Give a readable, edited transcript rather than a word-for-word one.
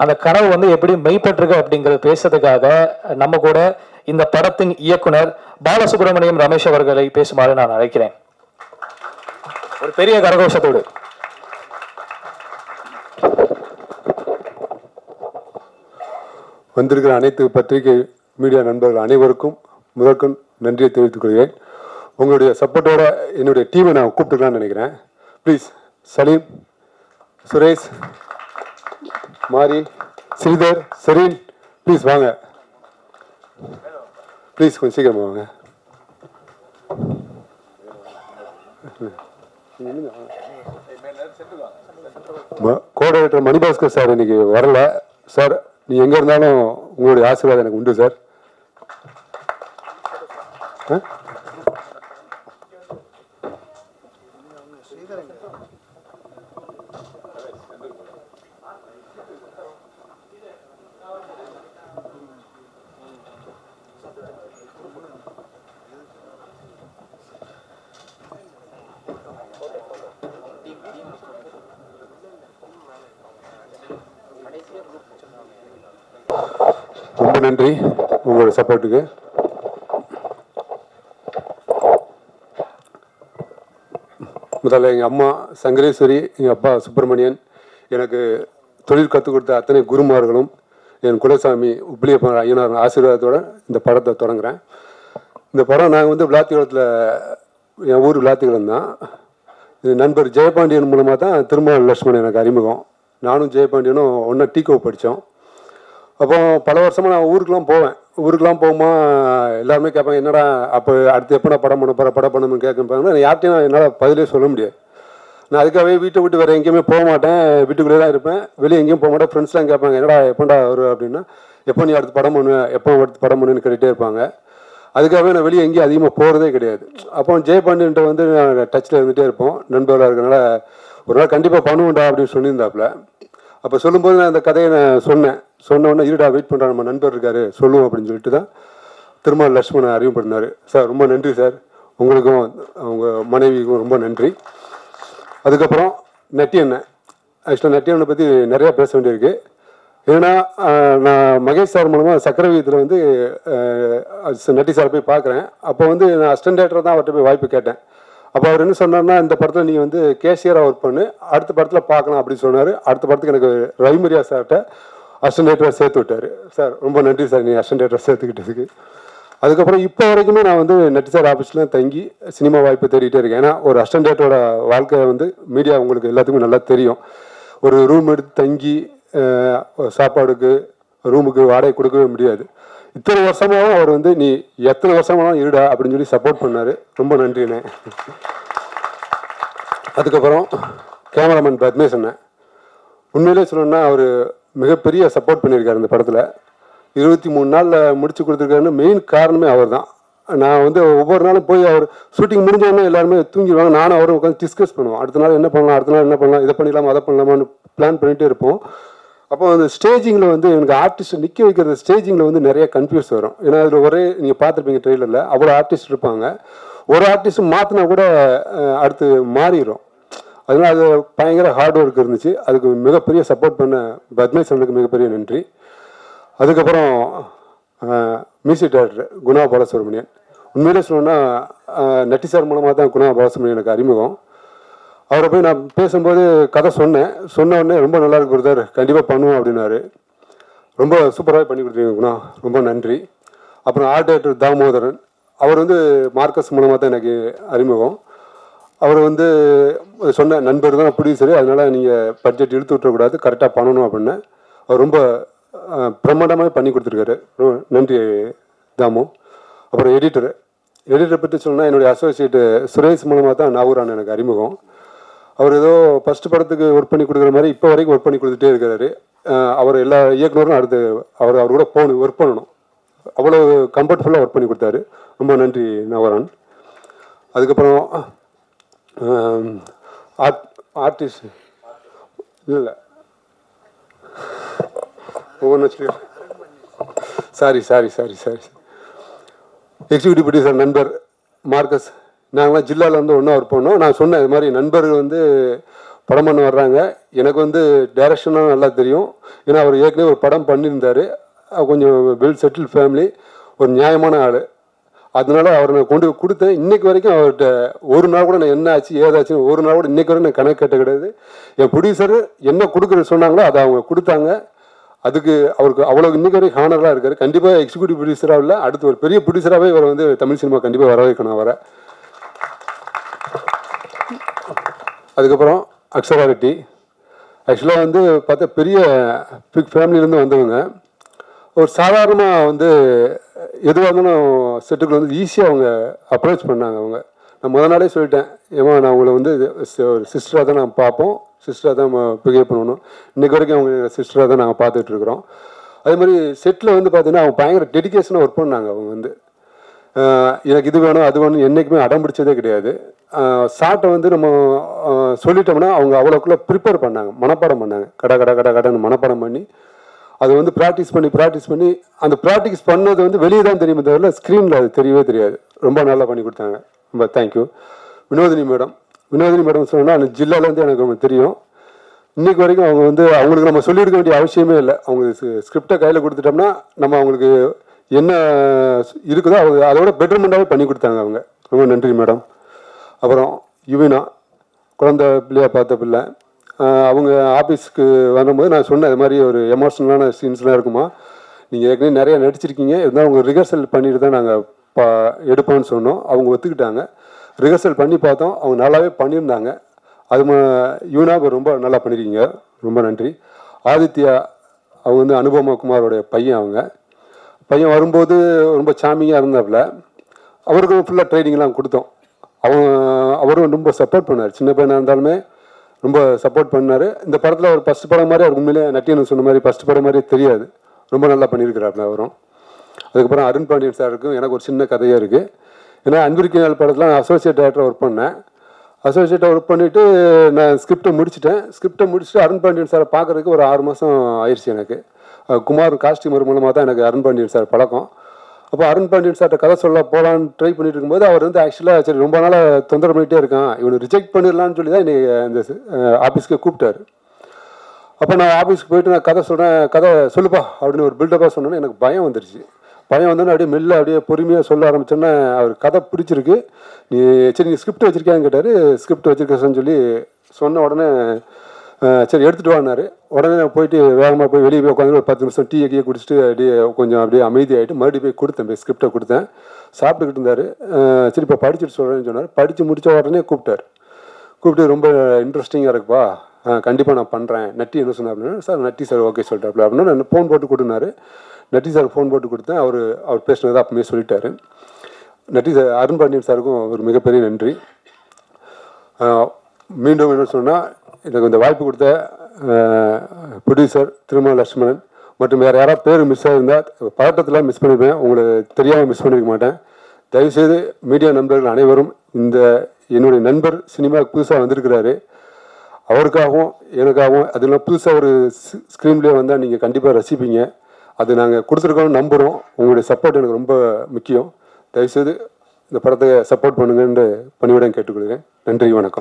அந்த கனவு வந்து எப்படி மெய்ப்பட்டிருக்கு அப்படிங்கிறது பேசுறதுக்காக நம்ம கூட இந்த படத்தின் இயக்குனர் பாலசுப்ரமணியம் ரமேஷ் அவர்களை பேசுமாறு நான் அழைக்கிறேன். ஒரு பெரிய கரகோஷத்தோடு. வந்திருக்கிற அனைத்து பத்திரிகை மீடியா நண்பர்கள் அனைவருக்கும் முதற்கண் நன்றியை தெரிவித்துக் கொள்கிறேன். உங்களுடைய சப்போர்ட்டோட என்னுடைய டீமை நான் கூப்பிட்டுக்கலான்னு நினைக்கிறேன். ப்ளீஸ் சலீம், சுரேஷ், மாரி, ஸ்ரீதர், செரீன், ப்ளீஸ் வாங்க. ப்ளீஸ் கொஞ்சம் சீக்கிரமா வாங்க. கோஆர்டினேட்டர் மணிபாஸ்கர் சார் இன்னைக்கு வரல. சார், நீ எங்க இருந்தாலும் உங்களுடைய ஆசீர்வாதம் எனக்கு உண்டு சார். ரொம்ப நன்றி உங்களோட சப்போர்ட்டுக்கு. முதல்ல எங்கள் அம்மா சங்கரேஸ்வரி, எங்கள் அப்பா சுப்பிரமணியன், எனக்கு தொழில் கற்றுக் கொடுத்த அத்தனை குருமார்களும், என் குலசாமி உப்பிலியப்ப ஐயனார் ஆசீர்வாதத்தோடு இந்த படத்தை தொடங்குறேன். இந்த படம் நாங்கள் வந்து விளாத்திகுளத்தில், என் ஊர் விளாத்திகுளம் தான். நண்பர் ஜெயபாண்டியன் மூலமாக தான் திருமால் லட்சுமணன் எனக்கு அறிமுகம். நானும் ஜெயபாண்டியனும் ஒன்றா டீகோ படித்தோம். அப்போ பல வருஷமாக நான் ஊருக்கெலாம் போகுமா எல்லாருமே கேட்பாங்க, என்னடா அப்போ அடுத்து எப்போ நான் படம் பண்ணணும்னு கேட்குறாங்க. நான் யார்ட்டையும் என்னால் பதிலே சொல்ல முடியாது. நான் அதுக்காகவே வீட்டை விட்டு வேறு எங்கேயுமே போக மாட்டேன், வீட்டுக்குள்ளே தான் இருப்பேன், வெளியே எங்கேயும் போக மாட்டேன். ஃப்ரெண்ட்ஸ்லாம் கேட்பாங்க, என்னடா எப்போண்டா வரும் அப்படின்னா, எப்போ நீ அடுத்து படம் பண்ணுவேன்னு கேட்டுகிட்டே இருப்பாங்க. அதுக்காகவே நான் வெளியே எங்கேயும் அதிகமாக போகிறதே கிடையாது. அப்போ ஜெயபாண்டியன்ட்ட வந்து நான் டச்சில் இருந்துகிட்டே இருப்போம், நண்பர்களாக இருக்கனால. ஒரு நாள் கண்டிப்பாக பண்ணுவேன்டா அப்படின்னு சொல்லியிருந்தாப்புல. அப்போ சொல்லும்போது நான் அந்த கதையை நான் சொன்ன உடனே, இருடா வெயிட் பண்ணுறா, நம்ம நண்பர் இருக்காரு சொல்லுவோம் அப்படின்னு சொல்லிட்டு தான் திருமால் லட்சுமணன் அறிமுகப்படுத்தினார். சார் ரொம்ப நன்றி சார், உங்களுக்கும் உங்கள் மனைவிக்கும் ரொம்ப நன்றி. அதுக்கப்புறம் நட்டி அண்ணன், ஆக்சுவலாக நட்டி அண்ணனை பற்றி நிறையா பேச வேண்டியிருக்கு. ஏன்னா நான் மகேஷ் சார் மூலமாக சக்கரவீதியில் வந்து நட்டி சார் போய் பார்க்குறேன். அப்போ வந்து நான் அசிஸ்டன்ட் டைரக்டர் தான் அவர்கிட்ட போய் வாய்ப்பு கேட்டேன். அப்போ அவர் என்ன சொன்னார்னா, இந்த படத்தில் நீ வந்து கேஷியராக ஒர்க் பண்ணு, அடுத்த படத்தில் பார்க்கலாம் அப்படின்னு சொன்னார். அடுத்த படத்துக்கு எனக்கு ரவிமரியா சார்கிட்ட அசிஸ்டன்ட் டைரக்டராக சேர்த்து விட்டார். சார் ரொம்ப நன்றி சார், நீ அசிஸ்டன்ட் டைரக்டராக சேர்த்துக்கிட்டதுக்கு. அதுக்கப்புறம் இப்போ வரைக்குமே நான் வந்து நட்டி சார் ஆஃபீஸில் தங்கி சினிமா வாய்ப்பு தேடிகிட்டே இருக்கேன். ஏன்னா ஒரு அசிஸ்டன்ட் டைரக்டரோட வாழ்க்கை வந்து மீடியா உங்களுக்கு எல்லாத்துக்குமே நல்லா தெரியும். ஒரு ரூம் எடுத்து தங்கி சாப்பாடுக்கு ரூமுக்கு வாடகை கொடுக்கவே முடியாது. இத்தனை வருஷமாகவும் அவர் வந்து நீ எத்தனை வருஷமாகவும் இருடா அப்படின்னு சொல்லி சப்போர்ட் பண்ணார். ரொம்ப நன்றிண்ணே. அதுக்கப்புறம் கேமராமேன் பத்மேஷ் அண்ணன், உண்மையிலே சொல்லணும்னா அவர் மிகப்பெரிய சப்போர்ட் பண்ணியிருக்காரு இந்த படத்தில். 23 நாளில் முடிச்சு கொடுத்துருக்காருன்னு மெயின் காரணமே அவர் தான். நான் வந்து ஒவ்வொரு நாளும் போய் அவர் ஷூட்டிங் முடிஞ்சோடனே எல்லாருமே தூங்கிடுவாங்க, நானும் அவரும் உட்காந்து டிஸ்கஸ் பண்ணுவோம். அடுத்த நாள் என்ன பண்ணலாம், அடுத்த நாள் என்ன பண்ணலாம், இதை பண்ணிடலாமா அதை பண்ணலாமான்னு பிளான் பண்ணிகிட்டே இருப்போம். அப்போ அந்த ஸ்டேஜிங்கில் வந்து எனக்கு ஆர்டிஸ்ட் நிற்க வைக்கிற ஸ்டேஜிங்கில் வந்து நிறைய கன்ஃபியூஸ் வரும். ஏன்னா அதில் ஒரே நீங்கள் பார்த்துருப்பீங்க ட்ரெயிலரில், அவ்வளோ ஆர்டிஸ்ட் இருப்பாங்க. ஒரு ஆர்டிஸ்ட் மாற்றினா கூட அடுத்து மாறிடும். அதனால் அது பயங்கர ஹார்ட் ஒர்க் இருந்துச்சு. அதுக்கு மிகப்பெரிய சப்போர்ட் பண்ண பத்மேஷ் அண்ணனுக்கு மிகப்பெரிய நன்றி. அதுக்கப்புறம் மியூசிக் டைரக்டர் குணா பாலசுப்ரமணியன், உண்மையிலே சொல்லணும்னா நட்டி சார் மூலமாக தான் குணா பாலசுப்ரமணியன் எனக்கு அறிமுகம். அவரை போய் நான் பேசும்போது கதை சொன்ன உடனே ரொம்ப நல்லா இருக்கு பிரதர், கண்டிப்பாக பண்ணுவோம் அப்படின்னாரு. ரொம்ப சூப்பராகவே பண்ணி கொடுத்தீங்க குணா, ரொம்ப நன்றி. அப்புறம் ஆர்ட் டைரக்டர் தாமோதரன், அவர் வந்து மார்க்கஸ் மூலமாக தான் எனக்கு அறிமுகம். அவர் வந்து சொன்ன நண்பர் தான் ப்ரொடியூசரு, அதனால் நீங்கள் பட்ஜெட் இழுத்து விட்டுறக்கூடாது, கரெக்டாக பண்ணணும் அப்படின்னு அவர் ரொம்ப பிரமாண்டமாக பண்ணி கொடுத்துருக்காரு. நன்றி தாமு. அப்புறம் எடிட்டரை பற்றி சொன்னால் என்னுடைய அசோசியேட்டு சுரேஷ் மூலமாக தான் நாகூரான் எனக்கு அறிமுகம். அவர் ஏதோ ஃபஸ்ட்டு படத்துக்கு ஒர்க் பண்ணி கொடுக்குற மாதிரி இப்போ வரைக்கும் ஒர்க் பண்ணி கொடுத்துட்டே இருக்கிறாரு. அவர் எல்லா இயக்குனரும் அடுத்து அவர் கூட ஒர்க் பண்ணணும், அவ்வளோ கம்ஃபர்டபுல்லாக ஒர்க் பண்ணி கொடுத்தாரு. ரொம்ப நன்றி நாகூரான். அதுக்கப்புறம் ஆர்டிஸ்ட் இல்லை ஒவ்வொன்று சாரி எக்ஸிக்யூட்டிவ் ப்ரொடியூசர் நண்பர் மார்க்கஸ், நாங்களாம் ஜில்லாவில் வந்து ஒன்றா ஒர்க் பண்ணோம். நான் சொன்னேன் இது மாதிரி நண்பர்கள் வந்து படம் பண்ண வர்றாங்க. எனக்கு வந்து டைரக்ஷனாக நல்லா தெரியும். ஏன்னா அவர் ஏற்கனவே ஒரு படம் பண்ணியிருந்தார். கொஞ்சம் வெல் செட்டில் ஃபேமிலி, ஒரு நியாயமான ஆள். அதனால அவரை நான் கொண்டு கொடுத்தேன். இன்றைக்கு வரைக்கும் அவர்கிட்ட ஒரு நாள் கூட நான் என்ன ஆச்சு ஏதாச்சும் ஒரு நாள் கூட இன்றைக்கு வரைக்கும் நான் கணக்கு கேட்ட கிடையாது. என் ப்ரொடியூசர் என்ன கொடுக்குறது சொன்னாங்களோ அதை அவங்க கொடுத்தாங்க. அதுக்கு அவருக்கு அவ்வளோ இன்றைக்கு வரைக்கும் ஹானராக இருக்கார். கண்டிப்பாக எக்ஸிக்யூட்டிவ் ப்ரொடியூசராக இல்லை, அடுத்து ஒரு பெரிய ப்ரொடியூசராகவே இவரை வந்து தமிழ் சினிமா கண்டிப்பாக வர வைக்கணும் அவரை. அதுக்கப்புறம் அக்ஷரா ரெட்டி ஆக்சுவலாக வந்து பார்த்தா பெரிய பிக் ஃபேமிலியிலேருந்து வந்தவங்க. ஒரு சாதாரணமாக வந்து எதுவாக இருந்தாலும் செட்டுக்குள்ள வந்து ஈஸியாக அவங்க அப்ரோச் பண்ணாங்க. அவங்க நான் முதல் நாளே சொல்லிட்டேன், ஏமா நான் உங்களை வந்து ஒரு சிஸ்டராக தான் நான் பார்ப்போம், சிஸ்டராக தான் நம்ம பிஹேவ் பண்ணணும். இன்றைக்கு வரைக்கும் அவங்க சிஸ்டராக தான் நாங்கள் பார்த்துட்ருக்குறோம். அதே மாதிரி செட்டில் வந்து பார்த்தீங்கன்னா அவங்க பயங்கர டெடிக்கேஷனாக ஒர்க் பண்ணாங்க. அவங்க வந்து எனக்கு இது வேணும் அது வேணும் என்றைக்குமே அடம் பிடிச்சதே கிடையாது. ஷார்ட்டை வந்து நம்ம சொல்லிட்டோம்னா அவங்க அவ்வளோக்குள்ளே ப்ரிப்பேர் பண்ணாங்க, மனப்பாடம் பண்ணாங்க. கடன்னு மனப்பாடம் பண்ணி அதை வந்து ப்ராக்டிஸ் பண்ணி அந்த ப்ராக்டிஸ் பண்ணது வந்து வெளியே தான் தெரியுமே தவிர ஸ்க்ரீனில் அது தெரியவே தெரியாது. ரொம்ப நல்லா பண்ணி கொடுத்தாங்க. ரொம்ப தேங்க்யூ. வினோதினி மேடம் சொன்னால் அந்த ஜில்லாலேருந்து எனக்கு அவங்க தெரியும். இன்றைக்கு வரைக்கும் அவங்க வந்து அவங்களுக்கு நம்ம சொல்லியிருக்க வேண்டிய அவசியமே இல்லை. அவங்க ஸ்கிரிப்டை கையில் கொடுத்துட்டோம்னா நம்ம அவங்களுக்கு என்ன இருக்குதோ அவங்க அதோட பெட்டர்மெண்ட்டாகவே பண்ணி கொடுத்தாங்க அவங்க. ரொம்ப நன்றி மேடம். அப்புறம் யுவினா, குழந்தை பிள்ளையாக பார்த்த பிள்ளை, அவங்க ஆஃபீஸ்க்கு வரும்போது நான் சொன்னேன், இது மாதிரி ஒரு எமோஷ்னலான சீன்ஸ்லாம் இருக்குமா, நீங்கள் ஏற்கனவே நிறையா நடிச்சிருக்கீங்க, இருந்தாலும் அவங்க ரிஹர்சல் பண்ணிட்டு தான் நாங்கள் எடுப்போம்னு சொன்னோம். அவங்க ஒத்துக்கிட்டாங்க. ரிஹர்சல் பண்ணி பார்த்தோம், அவங்க நல்லாவே பண்ணியிருந்தாங்க. அது யுவினாவுக்கு ரொம்ப நல்லா பண்ணியிருக்கீங்க, ரொம்ப நன்றி. ஆதித்யா அவங்க வந்து அனுபமா குமாரோடைய பையன். பையன் வரும்போது ரொம்ப சாமியாக இருந்தாப்புல. அவருக்கும் ஃபுல்லாக ட்ரைனிங்லாம் கொடுத்தோம். அவரும் ரொம்ப சப்போர்ட் பண்ணார். சின்ன பையனாக இருந்தாலுமே ரொம்ப சப்போர்ட் பண்ணார். இந்த படத்தில் ஒரு ஃபஸ்ட் படம் மாதிரி அவர் உண்மையிலே நட்டியன் சொன்ன மாதிரி ஃபஸ்ட் படம் மாதிரி தெரியாது, ரொம்ப நல்லா பண்ணியிருக்கிறாப்புல அவரும். அதுக்கப்புறம் அருண் பாண்டியன் சாருக்கும் எனக்கு ஒரு சின்ன கதையாக இருக்குது. ஏன்னா அன்பிற்கு நாள் படத்தில் நான் அசோசியேட் டைரக்டராக ஒர்க் பண்ணேன். அசோசியேட்டாக ஒர்க் பண்ணிவிட்டு நான் ஸ்கிரிப்டை முடிச்சுட்டு அருண் பாண்டியன் சாரை பார்க்குறதுக்கு ஒரு 6 மாதம் ஆயிடுச்சு எனக்கு. குமார் காஸ்டியூமர் மூலமாக தான் எனக்கு அருண் பாண்டியன் சார் பழக்கம். அப்போ அருண் பாண்டியன் சார்கிட்ட கதை சொல்ல போகலான்னு ட்ரை பண்ணிட்டு இருக்கும்போது அவர் வந்து ஆக்சுவலாக சரி ரொம்ப நாளாக தொந்தரவு பண்ணிகிட்டே இருக்கான், இவனை ரிஜெக்ட் பண்ணிடலான்னு சொல்லி தான் இன்னைக்கு இந்த ஆஃபீஸ்க்கு கூப்பிட்டாரு. அப்போ நான் ஆஃபீஸ்க்கு போயிட்டு நான் கதை சொல்கிறேன், கதை சொல்லுப்பா அப்படின்னு ஒரு பில்டப்பாக சொன்னோன்னே எனக்கு பயம் வந்துருச்சு. பயம் வந்தோன்னே அப்படியே மெல்ல அப்படியே பொறுமையாக சொல்ல ஆரம்பிச்சோன்னே அவர் கதை பிடிச்சிருக்கு, நீ சரி நீ ஸ்கிரிப்ட் வச்சுருக்கியான்னு கேட்டார். ஸ்கிரிப்ட் வச்சுருக்கேன்னு சொல்லி சொன்ன உடனே சரி எடுத்துகிட்டு வாங்கினார். உடனே நான் போயிட்டு வேகமாக போய் வெளியே போய் உட்காந்து ஒரு 10 நிமிஷம் டீ குடிச்சிட்டு அப்படியே அமைதியாகிட்டு மறுபடியும் போய் கொடுத்தேன், ஸ்கிரிப்டை கொடுத்தேன். சாப்பிட்டுக்கிட்டு இருந்தார். சரி இப்போ படிச்சுட்டு சொல்கிறேன்னு சொன்னார். படித்து முடித்த உடனே கூப்பிட்டு ரொம்ப இன்ட்ரெஸ்டிங்காக இருக்குப்பா, கண்டிப்பாக நான் பண்ணுறேன். நட்டி என்ன சொன்னார் அப்படின்னா, சார் நட்டி சார் ஓகே சொல்லிட்டாப்புல அப்படின்னா நான் ஃபோன் போட்டு கொடுனாரு. நட்டி சார் ஃபோன் போட்டு கொடுத்தேன். அவர் பேசினதை அப்பவுமே சொல்லிட்டாரு. நட்டி சார் அருண் பாண்டியன் சாருக்கும் ஒரு மிகப்பெரிய நன்றி. மீண்டும் என்ன சொன்னால், எனக்கு இந்த வாய்ப்பு கொடுத்த ப்ரொடியூசர் திருமல லட்சுமணன் மற்றும் வேறு யாராவது பேர் மிஸ் ஆகிருந்தால் பதட்டத்தில் மிஸ் பண்ணிப்பேன், உங்களுக்கு தெரியாமல் மிஸ் பண்ணிக்க மாட்டேன். தயவுசெய்து மீடியா நண்பர்கள் அனைவரும் இந்த என்னுடைய நண்பர் சினிமாவுக்கு புதுசாக வந்திருக்கிறாரு, அவருக்காகவும் எனக்காகவும் அதெல்லாம் புதுசாக ஒரு ஸ்க்ரீன்லேயே வந்தால் நீங்கள் கண்டிப்பாக ரசிப்பீங்க. அது நாங்கள் கொடுத்துருக்கோன்னு நம்புகிறோம். உங்களுடைய சப்போர்ட் எனக்கு ரொம்ப முக்கியம். தயவுசெய்து இந்த படத்தை சப்போர்ட் பண்ணுங்கன்னு பணிவுடன் கேட்டுக்கொள்கிறேன். நன்றி, வணக்கம்.